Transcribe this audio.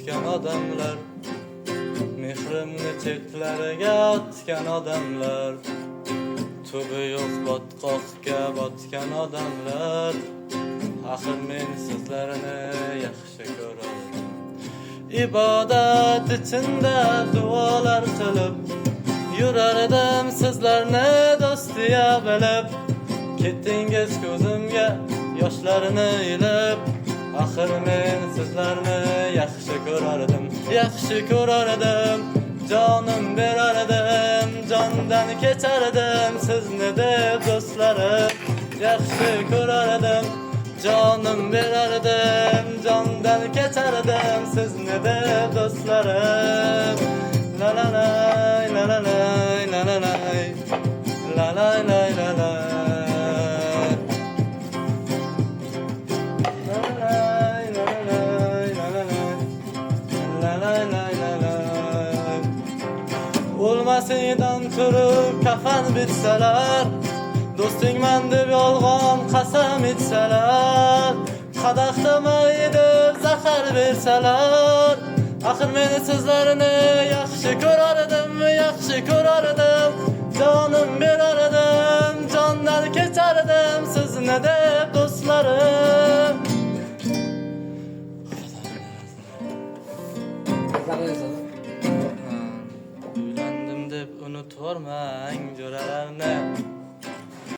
bosgan odamlar, mehrimni chetlariga otgan odamlar, tubi yo'q botqoqqa botgan odamlar. Axir men sizlarni yaxshi ko'raman. İbadat içinde dualar qilib yurardim sizlarni do'stiya bilib. Ketdingiz ko'zimga yoshlarni ilib. Axir men sizlarni yaxshi ko'rardim, jonim berardim, jondan kechardim sizni deb do'stlarim. Yaxshi ko'rardim, jonim berardim, jondan kechardim sizni deb do'stlarim. La la la la la la la la la la la la la la. O'lmasidan turib kafan bitsalar, do'stingman deb yolg'on qasam ichsalar, qadahda may deb zahar bersalar, axir men sizlarni yaxshi ko'rardim, jonim berardim, jondan kechardim sizni deb do'stlarim.